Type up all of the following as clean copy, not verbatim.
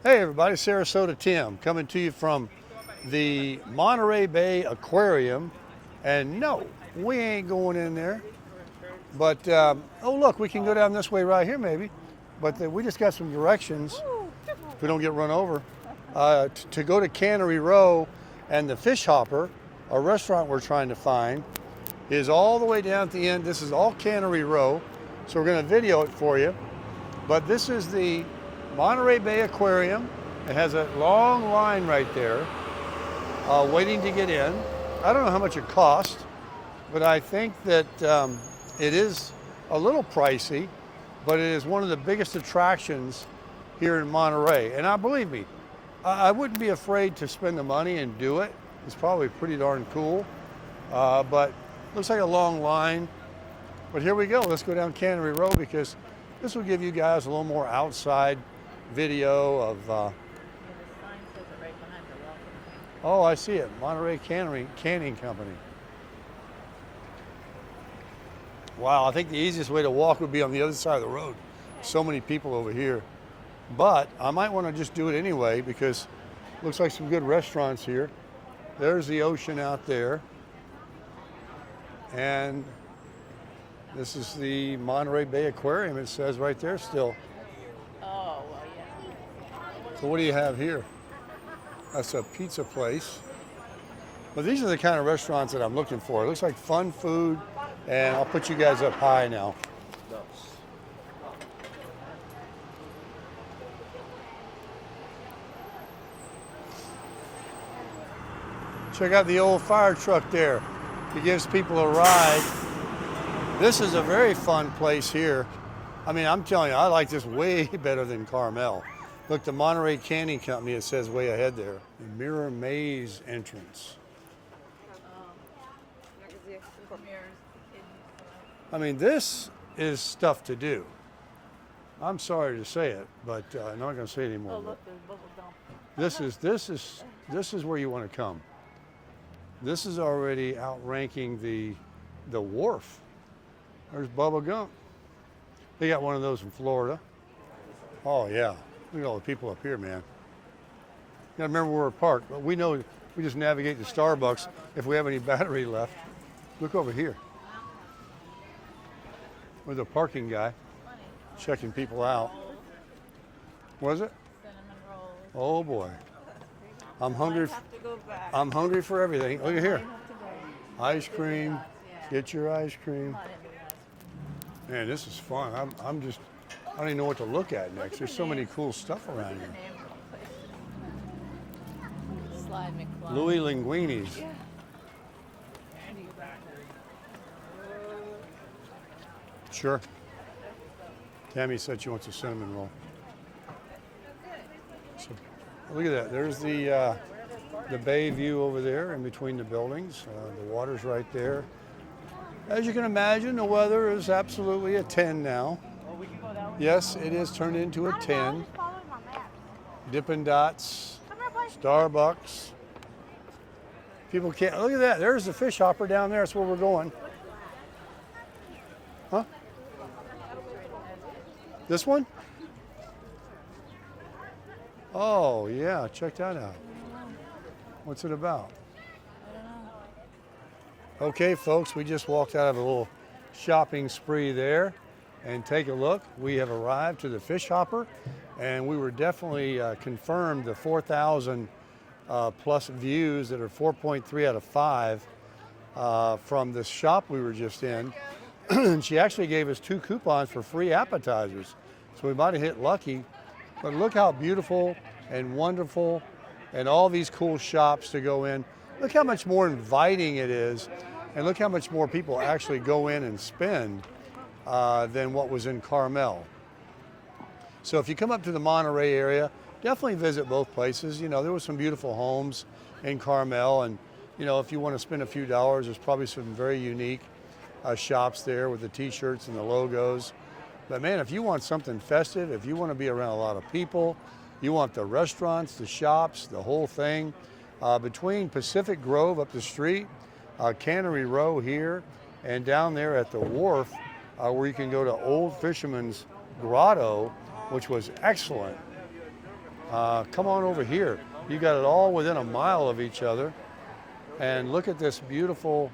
Hey everybody, Sarasota Tim coming to you from the Monterey Bay Aquarium. And no, we ain't going in there. But, oh look, we can go down this way right here maybe. But we just got some directions, if we don't get run over, to go to Cannery Row. And the Fish Hopper, a restaurant we're trying to find, is all the way down at the end. This is all Cannery Row. So we're gonna video it for you. But this is the Monterey Bay Aquarium. It has a long line right there waiting to get in. I don't know how much it costs, but I think that it is a little pricey, but it is one of the biggest attractions here in Monterey. And believe me, I wouldn't be afraid to spend the money and do it. It's probably pretty darn cool, but looks like a long line. But here we go. Let's go down Cannery Row because this will give you guys a little more outside video of. Oh, I see it. Monterey Canning Company. Wow, I think the easiest way to walk would be on the other side of the road. So many people over here. But I might want to just do it anyway because it looks like some good restaurants here. There's the ocean out there. And this is the Monterey Bay Aquarium, it says right there still. Oh, well, yeah. So what do you have here? That's a pizza place. But these are the kind of restaurants that I'm looking for. It looks like fun food, and I'll put you guys up high now. Check out the old fire truck there. It gives people a ride. This is a very fun place here. I mean, I'm telling you, I like this way better than Carmel. Look, the Monterey Canning Company, it says way ahead there. The Mirror Maze entrance. I mean, this is stuff to do. I'm sorry to say it, but I'm not going to say it anymore. Oh, look, there's bubble gum. This is where you want to come. This is already outranking the wharf. There's Bubba Gump. They got one of those in Florida. Oh yeah, look at all the people up here, man. You gotta remember where we're parked, but we know we just navigate to Starbucks if we have any battery left. Look over here. With a parking guy checking people out. Was it? Cinnamon rolls. Oh boy. I'm hungry. Have to go back. I'm hungry for everything. Look at here. Might have to go. Ice cream. Yeah. Get your ice cream. I didn't do that. Man, this is fun. I don't even know what to look at next. There's so many cool stuff around here. Slide McFly. Louis Linguini's. Yeah. Sure. Tammy said she wants a cinnamon roll. So, look at that. There's the bay view over there in between the buildings. The water's right there. As you can imagine, the weather is absolutely a 10 now. Yes, it is turned into a 10. Dippin' Dots, Starbucks. People can't, look at that. There's the Fish Hopper down there. That's where we're going. Huh? This one? Oh, yeah, check that out. What's it about? Okay, folks, we just walked out of a little shopping spree there. And take a look. We have arrived to the Fish Hopper, and we were definitely confirmed the 4,000 plus views that are 4.3 out of 5 from the shop we were just in. And she actually gave us 2 coupons for free appetizers. So we might have hit lucky, but look how beautiful and wonderful and all these cool shops to go in. Look how much more inviting it is, and look how much more people actually go in and spend than what was in Carmel. So if you come up to the Monterey area, definitely visit both places. You know, there were some beautiful homes in Carmel, and you know, if you want to spend a few dollars, there's probably some very unique shops there with the t-shirts and the logos. But man, if you want something festive, if you want to be around a lot of people, you want the restaurants, the shops, the whole thing, between Pacific Grove up the street, Cannery Row here, and down there at the wharf, where you can go to Old Fisherman's Grotto, which was excellent. Come on over here. You got it all within a mile of each other. And look at this beautiful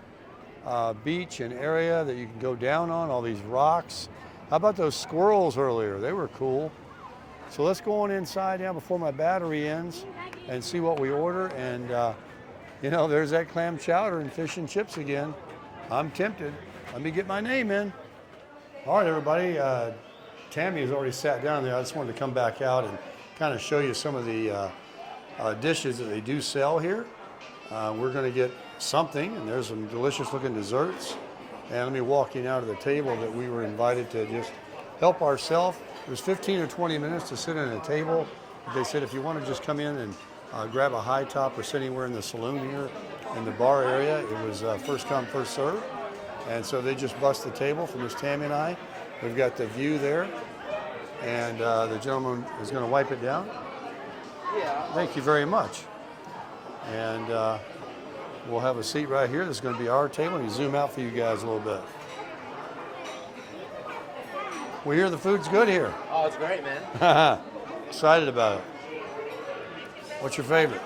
beach and area that you can go down on, all these rocks. How about those squirrels earlier? They were cool. So let's go on inside now before my battery ends and see what we order. And you know, there's that clam chowder and fish and chips again. I'm tempted. Let me get my name in. All right, everybody. Tammy has already sat down there. I just wanted to come back out and kind of show you some of the dishes that they do sell here. We're going to get something, and there's some delicious looking desserts. And let me walk you now to the table that we were invited to just help ourselves. It was 15 or 20 minutes to sit at a table. They said if you want to just come in and grab a high top or sit anywhere in the saloon here in the bar area, it was first come, first serve. And so they just bust the table for Miss Tammy and I. We've got the view there, and the gentleman is going to wipe it down. Yeah. Thank you very much. And we'll have a seat right here. This is going to be our table. Let me zoom out for you guys a little bit. We hear the food's good here. Oh, it's great, man. Excited about it. What's your favorite?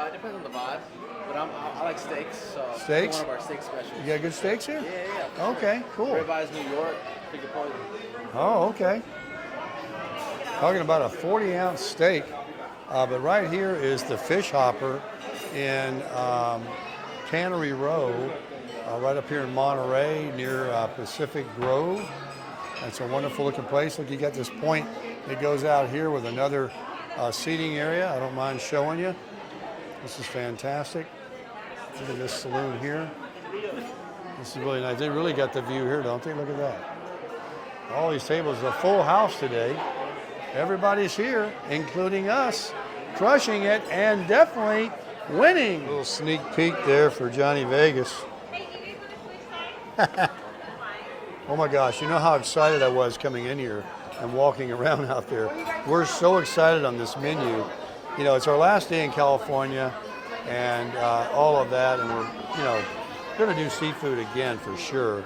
It depends on the vibe, but I like steaks. So Steaks? One of our steak specials. You got good steaks here? Yeah. Okay, cool. Ribeyes, New York. Pick your poison. Oh, okay. Talking about a 40-ounce steak, but right here is the fish hopper in Cannery Row, right up here in Monterey near Pacific Grove. It's a wonderful looking place. Look, you got this point that goes out here with another seating area. I don't mind showing you. This is fantastic. Look at this saloon here. This is really nice. They really got the view here, don't they? Look at that. All these tables, a full house today. Everybody's here, including us, crushing it and definitely winning. A little sneak peek there for Johnny Vegas. Oh my gosh, you know how excited I was coming in here and walking around out there. We're so excited on this menu. You know, it's our last day in California and all of that, and we're, you know, gonna do seafood again for sure.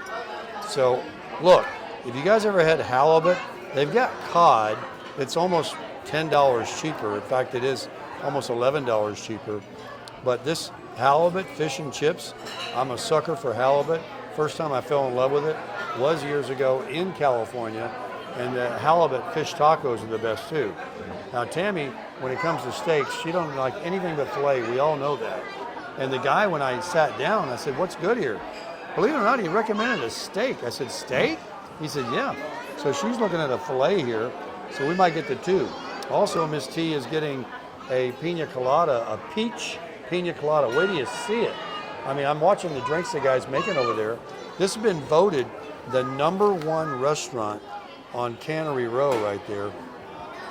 So look, if you guys ever had halibut, they've got cod. It's almost $10 cheaper. In fact, it is almost $11 cheaper. But this halibut fish and chips, I'm a sucker for halibut. First time I fell in love with it was years ago in California, and the halibut fish tacos are the best too. Now Tammy, when it comes to steaks, she don't like anything but filet. We all know that. And the guy, when I sat down, I said, "What's good here?" Believe it or not, he recommended a steak. I said, "Steak?" He said, "Yeah." So she's looking at a filet here, so we might get the two. Also, Miss T is getting a pina colada, a peach pina colada. Wait till you see it. I mean, I'm watching the drinks the guy's making over there. This has been voted the #1 restaurant on Cannery Row right there.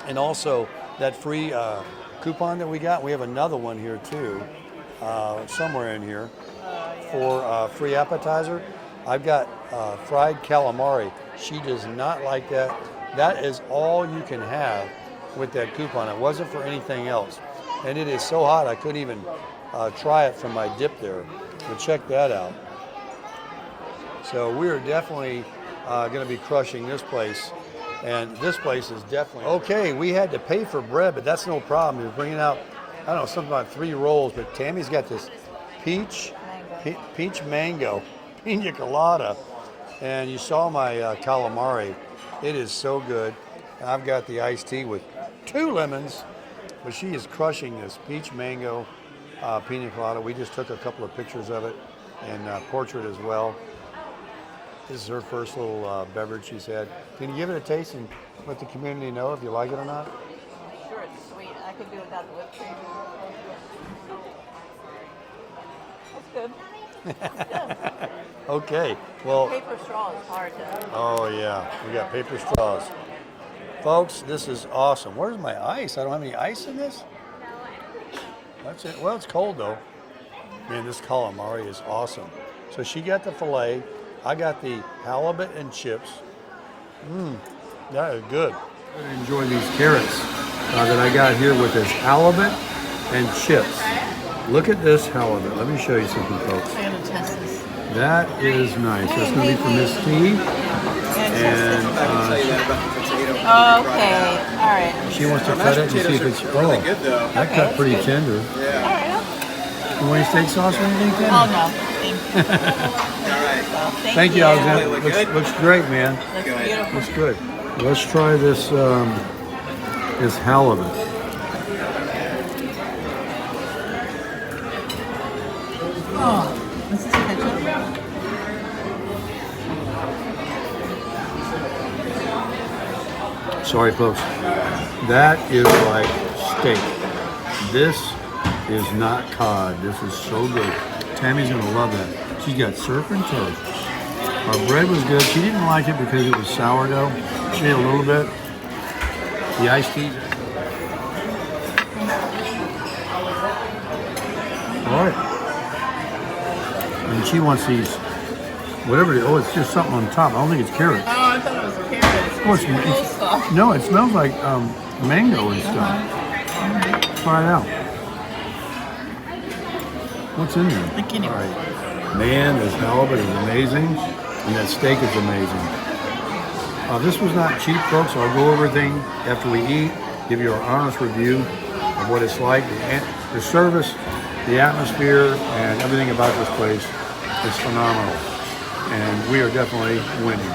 And also that free coupon that we got, we have another one here too, somewhere in here for free appetizer. I've got fried calamari. She does not like that. That is all you can have with that coupon. It wasn't for anything else. And it is so hot I couldn't even try it from my dip there. But check that out. So we are definitely going to be crushing this place. And this place is definitely... Okay, we had to pay for bread, but that's no problem. We're bringing out, I don't know, something about 3 rolls. But Tammy's got this peach mango pina colada. And you saw my calamari. It is so good. I've got the iced tea with 2 lemons. But she is crushing this peach mango pina colada. We just took a couple of pictures of it and portrait as well. This is her first little beverage she's had. Can you give it a taste and let the community know if you like it or not? Sure, it's sweet. I could do without the whipped cream. That's good. Okay, well... Paper straw is hard to... Oh yeah, we got paper straws. Folks, this is awesome. Where's my ice? I don't have any ice in this? That's it. Well, it's cold though. Man, this calamari is awesome. So she got the filet. I got the halibut and chips. That is good. I'm going to enjoy these carrots that I got here with this halibut and chips. Look at this halibut. Let me show you something, folks. I'm going to test this. That is nice. That's going to be for Miss T. And Okay. All right. She wants to Our cut mashed it and see potatoes if it's are really good though. That Okay, cut that's pretty good. tender. All Yeah. right. You want any steak sauce or anything, Tim? Oh no. Thank you. All right. Well, Thank you, They Alexander. look Looks, good? looks great, man. That's Good. beautiful. Looks good. Let's try this this halibut. Oh, this is ketchup. Sorry, folks. That is like steak. This is not cod. This is so good. Tammy's gonna love that. She's got surf and toast. Our bread was good. She didn't like it because it was sourdough. She ate a little bit. The iced tea. All right. And she wants these, whatever it is. Oh, it's just something on top. I don't think it's carrots. Oh, I thought it was carrots. Oh, it's, no, it smells like mango and stuff. Try it out. What's in there? The Cannery. All right. Man, this halibut is amazing, and that steak is amazing. This was not cheap, folks. I'll go over everything after we eat, give you an honest review of what it's like. The service, the atmosphere, and everything about this place is phenomenal. And we are definitely winning.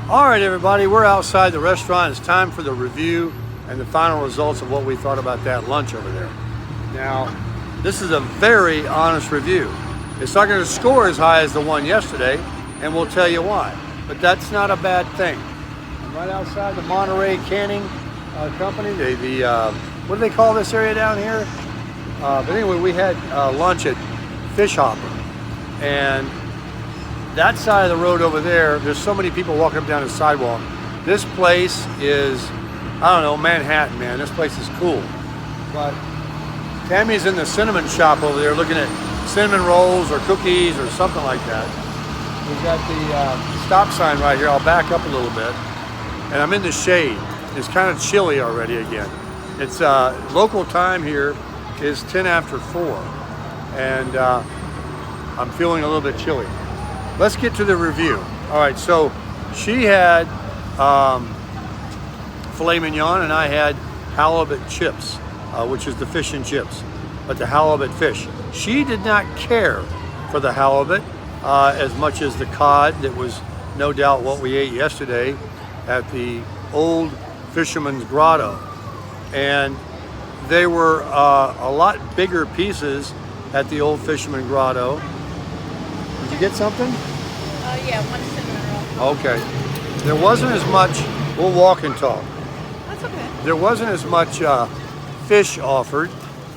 All right, everybody, we're outside the restaurant. It's time for the review and the final results of what we thought about that lunch over there. Now, this is a very honest review. It's not going to score as high as the one yesterday, and we'll tell you why. But that's not a bad thing. I'm right outside the Monterey Canning Company. What do they call this area down here? But anyway, we had lunch at Fish Hopper, and that side of the road over there, there's so many people walking up down the sidewalk. This place is, I don't know, Manhattan, man. This place is cool. But Tammy's in the cinnamon shop over there looking at cinnamon rolls or cookies or something like that. We've got the stop sign right here. I'll back up a little bit. And I'm in the shade. It's kind of chilly already again. It's local time here is 10 after 4. And I'm feeling a little bit chilly. Let's get to the review. All right, so she had filet mignon and I had halibut chips, which is the fish and chips, but the halibut fish. She did not care for the halibut as much as the cod that was no doubt what we ate yesterday at the old Fisherman's Grotto. And they were a lot bigger pieces at the old Fisherman Grotto. Did you get something? Yeah, one cinnamon roll. Okay. There wasn't as much, we'll walk and talk. That's okay. There wasn't as much fish offered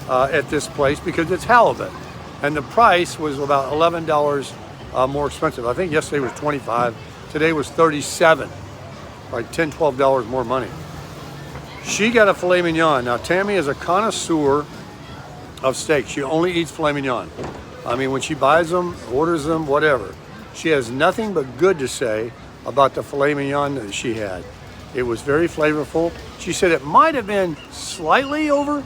at this place because it's halibut. And the price was about $11 more expensive. I think yesterday was $25. Today was $37. Like $10, $12 more money. She got a filet mignon. Now Tammy is a connoisseur of steak. She only eats filet mignon. I mean, when she buys them, orders them, whatever. She has nothing but good to say about the filet mignon that she had. It was very flavorful. She said it might have been slightly over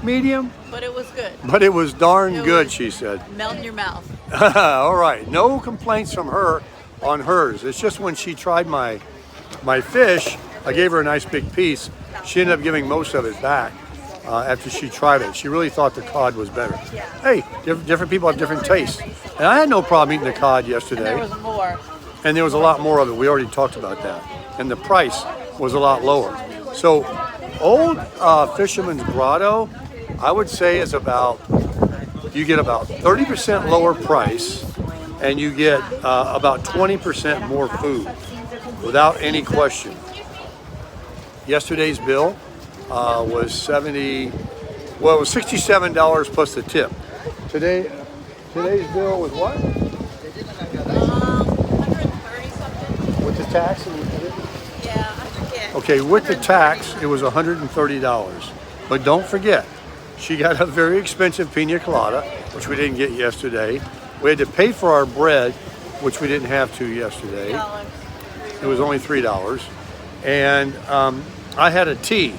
medium, But it was good. but it was darn It good, was- she said. Melt in your mouth. All right, no complaints from her on hers. It's just when she tried my fish, I gave her a nice big piece. She ended up giving most of it back after she tried it. She really thought the cod was better. Hey, different people have different tastes. And I had no problem eating the cod yesterday. There was more. And there was a lot more of it. We already talked about that. And the price was a lot lower. So old Fisherman's Grotto, I would say is about, you get about 30% lower price and you get about 20% more food without any question. Yesterday's bill was it was $67 plus the tip. Today's bill was what? 130 something. With the tax? Yeah, I forget. Okay, with the tax, it was $130. But don't forget, she got a very expensive pina colada, which we didn't get yesterday. We had to pay for our bread, which we didn't have to yesterday. It was only $3. And I had a tea,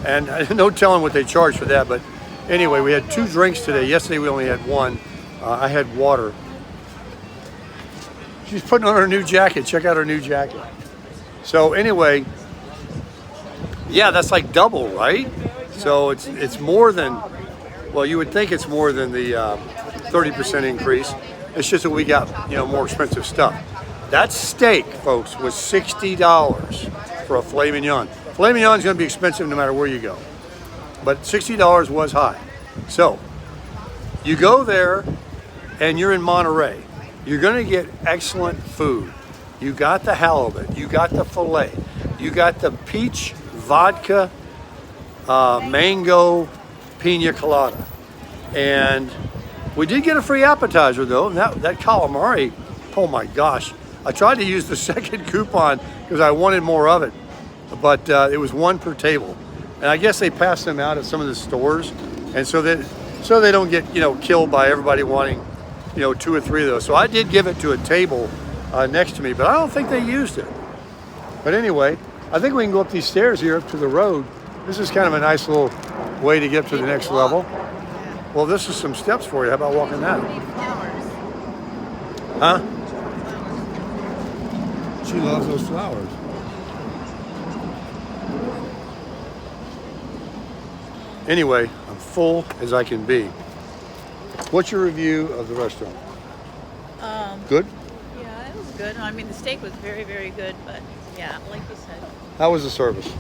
and no telling what they charged for that, but anyway, we had 2 drinks today. Yesterday we only had 1. I had water. She's putting on her new jacket. Check out her new jacket. So anyway, Yeah, that's like double, right? So it's more than, well, you would think it's more than the 30% increase. It's just that we got, you know, more expensive stuff. That steak, folks, was $60 for a filet mignon. Filet mignon is going to be expensive no matter where you go, but $60 was high. So you go there and you're in Monterey. You're going to get excellent food. You got the halibut, you got the filet, you got the peach vodka mango pina colada. And we did get a free appetizer though, and that calamari, oh my gosh. I tried to use the second coupon because I wanted more of it, but it was one per table. And I guess they pass them out at some of the stores, and so they don't get, you know, killed by everybody wanting, you know, 2 or 3 of those. So I did give it to a table next to me, but I don't think they used it. But anyway, I think we can go up these stairs here up to the road. This is kind of a nice little way to get to the next level. Well, this is some steps for you. How about walking that? Huh? She loves those flowers. Anyway, I'm full as I can be. What's your review of the restaurant? Good? Yeah, it was good. I mean, the steak was very, very good, but yeah, like you said, How was the service?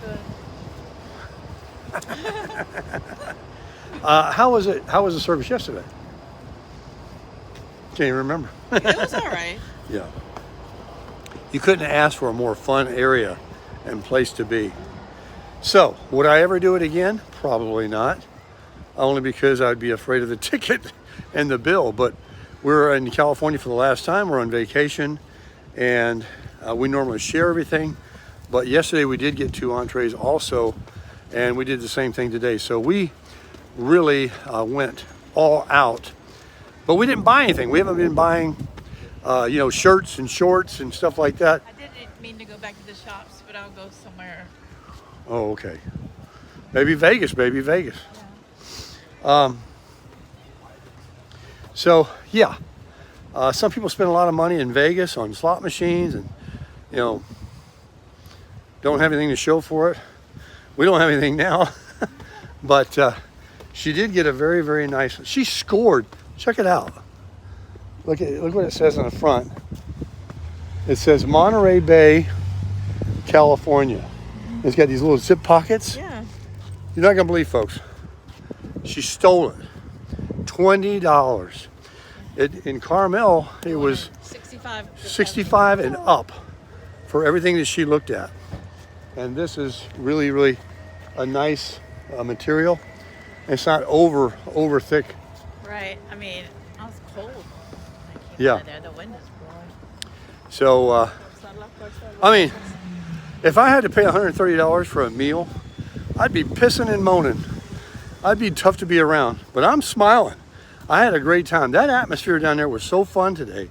good. How was it? How was the service yesterday? Can't even remember. It was all right. Yeah. You couldn't ask for a more fun area and place to be. So, would I ever do it again? Probably not. Only because I'd be afraid of the ticket and the bill. But we're in California for the last time. We're on vacation, and we normally share everything. But yesterday we did get 2 entrees also, and we did the same thing today. So we really went all out. But we didn't buy anything. We haven't been buying, you know, shirts and shorts and stuff like that. I didn't mean to go back to the shops, but I'll go somewhere. Oh, okay. Maybe Vegas, baby, Vegas. Yeah. So, yeah. Some people spend a lot of money in Vegas on slot machines and, you know, don't have anything to show for it. We don't have anything now. But she did get a very, very nice, she scored. Check it out. Look what it says on the front. It says Monterey Bay, California. It's got these little zip pockets. Yeah. You're not gonna believe, folks. She stole it. $20. In Carmel, it was 65 and up for everything that she looked at. And this is really, really a nice material. It's not over thick. Right. I mean, I was cold. I came Yeah. out there. The wind is blowing. So, I mean, if I had to pay $130 for a meal, I'd be pissing and moaning. I'd be tough to be around, but I'm smiling. I had a great time. That atmosphere down there was so fun today.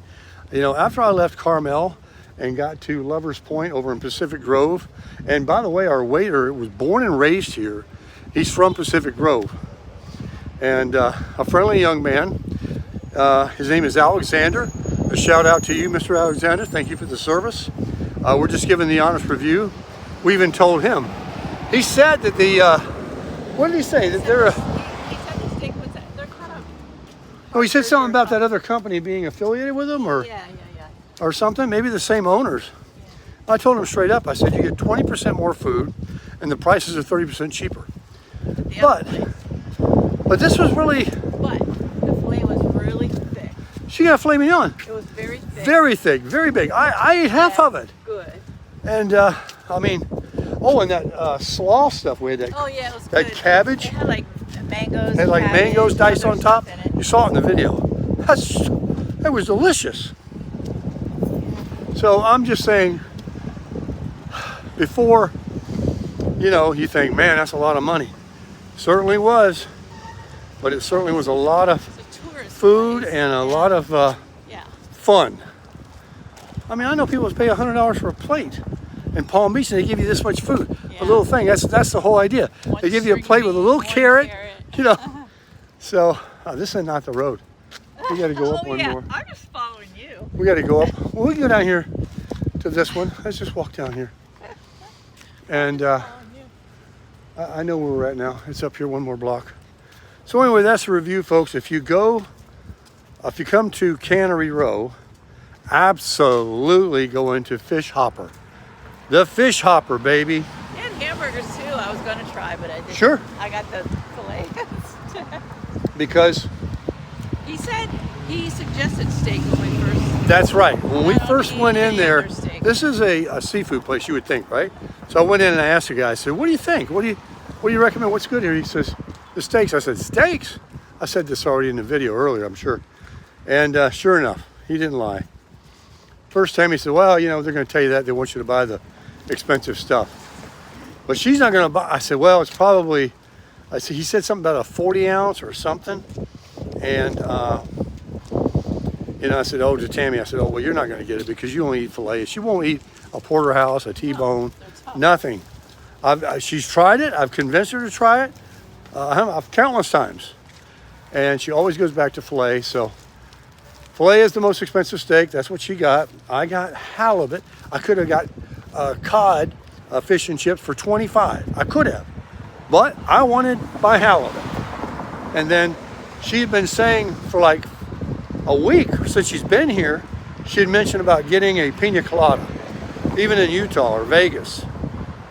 You know, after I left Carmel and got to Lover's Point over in Pacific Grove, and by the way, our waiter was born and raised here. He's from Pacific Grove. And a friendly young man. His name is Alexander. A shout out to you, Mr. Alexander. Thank you for the service. We're just giving the honest review. We even told him. He said that what did he say? That they're He said the steak was, they're kind of. oh, he said something about that other company being affiliated with them or Yeah. something. Maybe the same owners. I told him straight up. I said, you get 20% more food and the prices are 30% cheaper. Yeah. But this was really, But the filet was really thick. she got a filet mignon. It was very thick. Very thick, very big. I ate half of it. Good. And I mean, oh, and that slaw stuff we had, that, Oh yeah, it was that good. cabbage, It had like mangoes. had like cabbage, mangoes diced other on top. stuff in it. You saw it in the video. It was delicious. So I'm just saying, before, you know, you think, man, that's a lot of money. Certainly was, but it certainly was a lot of It's a tourist food place. and a lot of Yeah. fun. I mean, I know people pay $100 for a plate in Palm Beach and they give you this much food. Yeah. A little thing, that's the whole idea. One They give you a string plate with a meat, little one carrot, you know. carrot. So, this is not the road. We gotta go up Oh one yeah, more. I'm just following you. We gotta go up. Well, we can go down here to this one. Let's just walk down here. And I know where we're at now. It's up here one more block. So anyway, that's the review, folks. If you come to Cannery Row, absolutely go into Fish Hopper. The Fish Hopper, baby. They had hamburgers too. I was going to try, but I didn't. Sure. I got the filet. Because he suggested steak when we first. that's right. When we I don't first eat went in any there, other steak. this is a seafood place, you would think, right? So I went in and I asked the guy, I said, what do you think? What do you recommend? What's good here? He says, the steaks. I said, steaks? I said this already in the video earlier, I'm sure. And sure enough, he didn't lie. First time he said, well, you know, they're going to tell you that. They want you to buy the expensive stuff. But she's not going to buy. I said, well, it's probably, he said something about a 40 ounce or something. And, you know, I said, oh, to Tammy, I said, oh, well, you're not going to get it because you only eat filet. She won't eat a porterhouse, a T-bone, nothing. She's tried it. I've convinced her to try it countless times. And she always goes back to filet. So filet is the most expensive steak. That's what she got. I got halibut. I could have got cod fish and chips for $25. I could have. But I wanted my halibut. And then she had been saying for like a week since she's been here, she had mentioned about getting a pina colada, even in Utah or Vegas.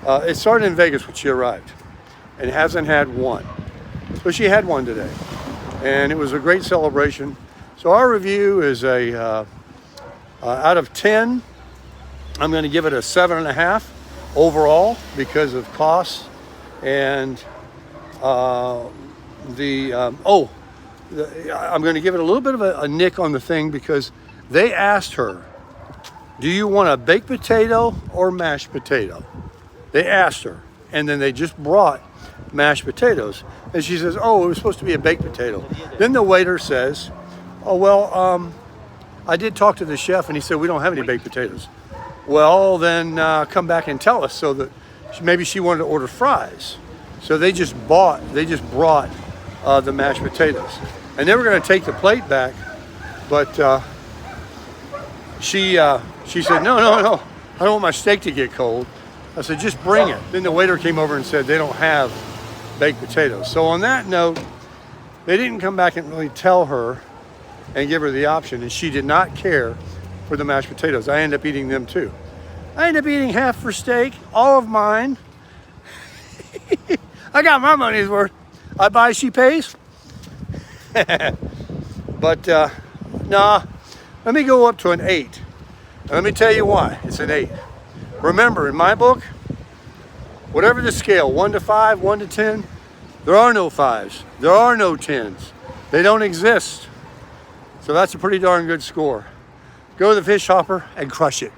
It started in Vegas when she arrived and hasn't had one. So she had one today. And it was a great celebration. So our review is out of 10, I'm going to give it a 7.5 overall because of costs and I'm going to give it a little bit of a nick on the thing because they asked her, do you want a baked potato or mashed potato? They asked her, and then they just brought mashed potatoes. And she says, oh, it was supposed to be a baked potato. Then the waiter says, oh, well, I did talk to the chef, and he said, we don't have any baked potatoes. Well, then come back and tell us so that maybe she wanted to order fries. So they just brought the mashed potatoes. And they were going to take the plate back, but she said, no, I don't want my steak to get cold. I said, just bring it. Then the waiter came over and said, they don't have baked potatoes. So on that note, they didn't come back and really tell her and give her the option, and she did not care for the mashed potatoes. I ended up eating them too. I ended up eating half for steak, all of mine. I got my money's worth. I buy, she pays. But nah, let me go up to an 8. And let me tell you why it's an 8. Remember, in my book, whatever the scale, 1 to 5, 1 to 10, there are no 5s. There are no 10s. They don't exist. So that's a pretty darn good score. Go to the Fish Hopper and crush it.